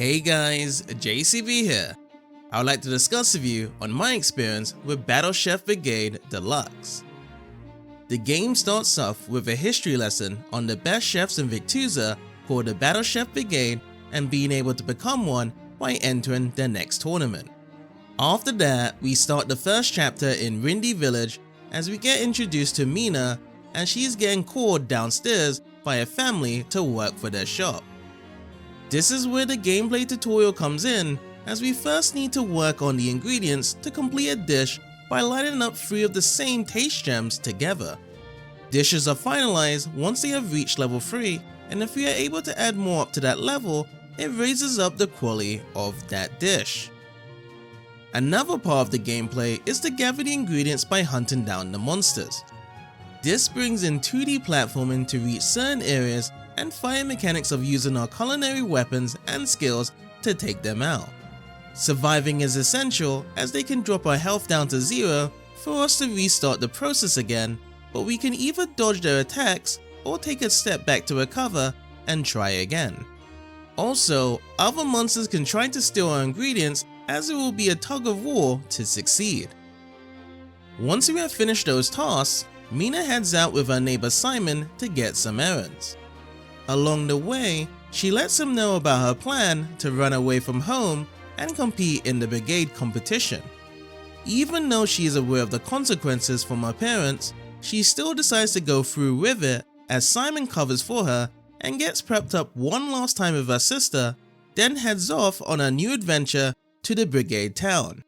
Hey guys, JCB here. I would like to discuss with you on my experience with Battle Chef Brigade Deluxe. The game starts off with a history lesson on the best chefs in Victuza called the Battle Chef Brigade and being able to become one by entering the next tournament. After that, we start the first chapter in Rindy Village as we get introduced to Mina and she is getting called downstairs by a family to work for their shop. This is where the gameplay tutorial comes in, as we first need to work on the ingredients to complete a dish by lining up 3 of the same taste gems together. Dishes are finalized once they have reached level 3, and if we are able to add more up to that level, it raises up the quality of that dish. Another part of the gameplay is to gather the ingredients by hunting down the monsters. This brings in 2D platforming to reach certain areas and fire mechanics of using our culinary weapons and skills to take them out. Surviving is essential as they can drop our health down to 0 for us to restart the process again, but we can either dodge their attacks or take a step back to recover and try again. Also, other monsters can try to steal our ingredients as it will be a tug of war to succeed. Once we have finished those tasks, Mina heads out with her neighbor Simon to get some errands. Along the way, she lets him know about her plan to run away from home and compete in the brigade competition. Even though she is aware of the consequences from her parents, she still decides to go through with it as Simon covers for her and gets prepped up one last time with her sister, then heads off on a new adventure to the brigade town.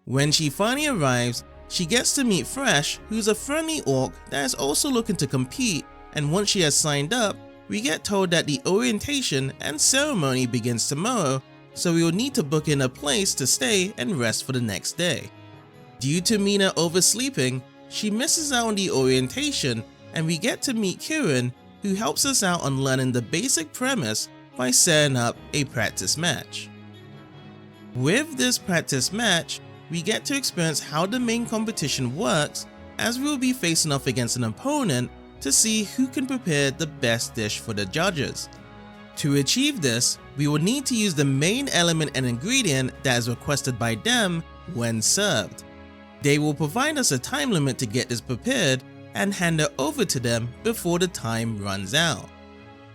When she finally arrives, she gets to meet Fresh, who's a friendly orc that is also looking to compete, and once she has signed up, we get told that the orientation and ceremony begins tomorrow, so we will need to book in a place to stay and rest for the next day. Due to Mina oversleeping, she misses out on the orientation, and we get to meet Kieran, who helps us out on learning the basic premise by setting up a practice match. With this practice match, we get to experience how the main competition works, as we will be facing off against an opponent to see who can prepare the best dish for the judges. To achieve this, we will need to use the main element and ingredient that is requested by them when served. They will provide us a time limit to get this prepared and hand it over to them before the time runs out.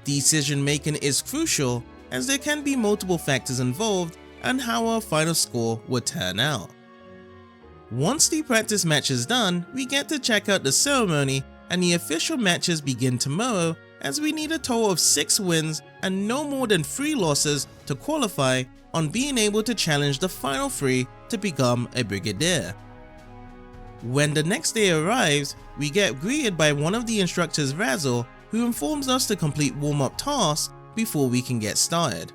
Decision making is crucial as there can be multiple factors involved and how our final score will turn out. Once the practice match is done, we get to check out the ceremony and the official matches begin tomorrow, as we need a total of 6 wins and no more than 3 losses to qualify on being able to challenge the final 3 to become a brigadier. When the next day arrives, we get greeted by one of the instructors, Razzle, who informs us to complete warm-up tasks before we can get started.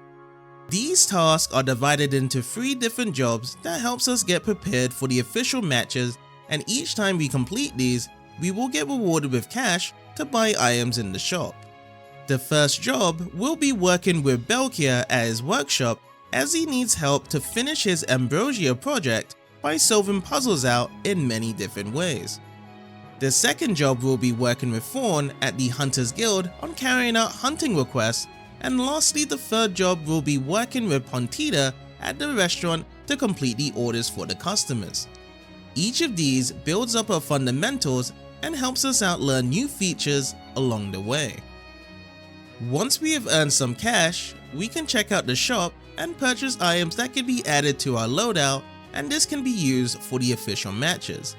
These tasks are divided into 3 different jobs that helps us get prepared for the official matches, and each time we complete these, we will get rewarded with cash to buy items in the shop. The first job will be working with Belkia at his workshop, as he needs help to finish his Ambrosia project by solving puzzles out in many different ways. The second job will be working with Fawn at the Hunters Guild on carrying out hunting requests, and lastly the third job will be working with Pontita at the restaurant to complete the orders for the customers. Each of these builds up our fundamentals and helps us out learn new features along the way. Once we have earned some cash, we can check out the shop and purchase items that can be added to our loadout, and this can be used for the official matches.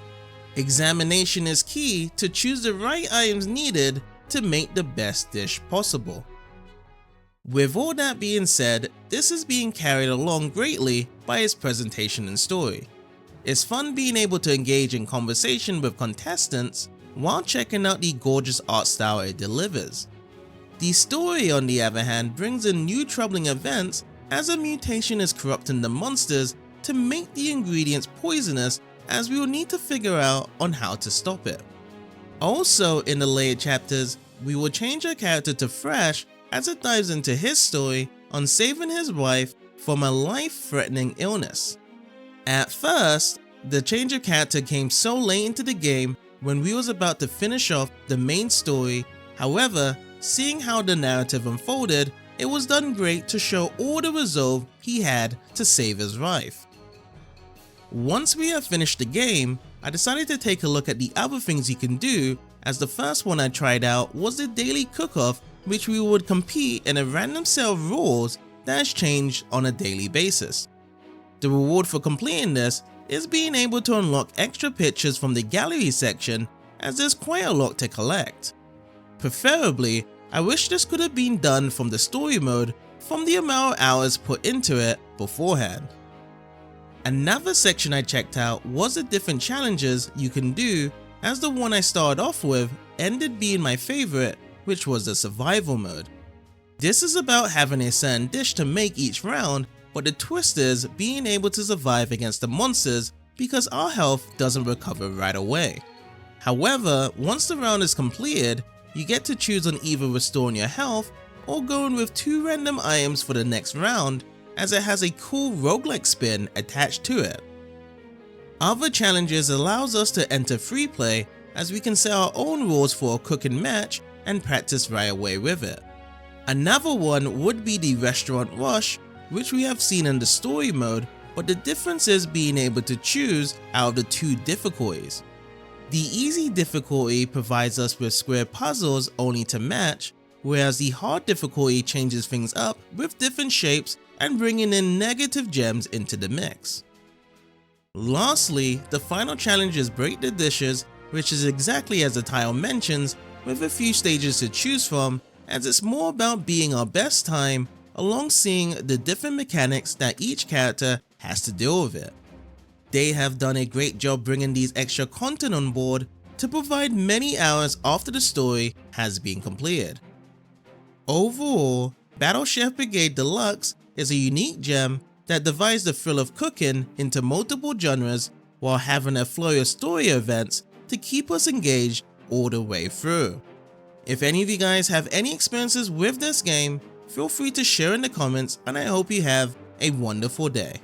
Examination is key to choose the right items needed to make the best dish possible. With all that being said, this is being carried along greatly by its presentation and story. It's fun being able to engage in conversation with contestants while checking out the gorgeous art style it delivers. The story, on the other hand, brings in new troubling events as a mutation is corrupting the monsters to make the ingredients poisonous, as we will need to figure out on how to stop it. Also, in the later chapters, we will change our character to Fresh as it dives into his story on saving his wife from a life-threatening illness. At first, the change of character came so late into the game when we was about to finish off the main story. However, seeing how the narrative unfolded, it was done great to show all the resolve he had to save his wife. Once we have finished the game, I decided to take a look at the other things you can do, as the first one I tried out was the daily cook-off, which we would compete in a random set of rules that has changed on a daily basis. The reward for completing this is being able to unlock extra pictures from the gallery section, as there's quite a lot to collect. Preferably, I wish this could have been done from the story mode from the amount of hours put into it beforehand. Another section I checked out was the different challenges you can do, as the one I started off with ended being my favorite, which was the survival mode. This is about having a certain dish to make each round, but the twist is being able to survive against the monsters because our health doesn't recover right away. However, once the round is completed, you get to choose on either restoring your health or going with 2 random items for the next round, as it has a cool roguelike spin attached to it. Other challenges allows us to enter free play, as we can set our own rules for a cooking match and practice right away with it. Another one would be the restaurant rush, which we have seen in the story mode, but the difference is being able to choose out of the 2 difficulties. The easy difficulty provides us with square puzzles only to match, whereas the hard difficulty changes things up with different shapes and bringing in negative gems into the mix. Lastly, the final challenge is break the dishes, which is exactly as the title mentions, with a few stages to choose from, as it's more about being our best time along seeing the different mechanics that each character has to deal with it. They have done a great job bringing these extra content on board to provide many hours after the story has been completed. Overall, Battle Chef Brigade Deluxe is a unique gem that divides the thrill of cooking into multiple genres while having a flurry of story events to keep us engaged all the way through. If any of you guys have any experiences with this game, feel free to share in the comments, and I hope you have a wonderful day.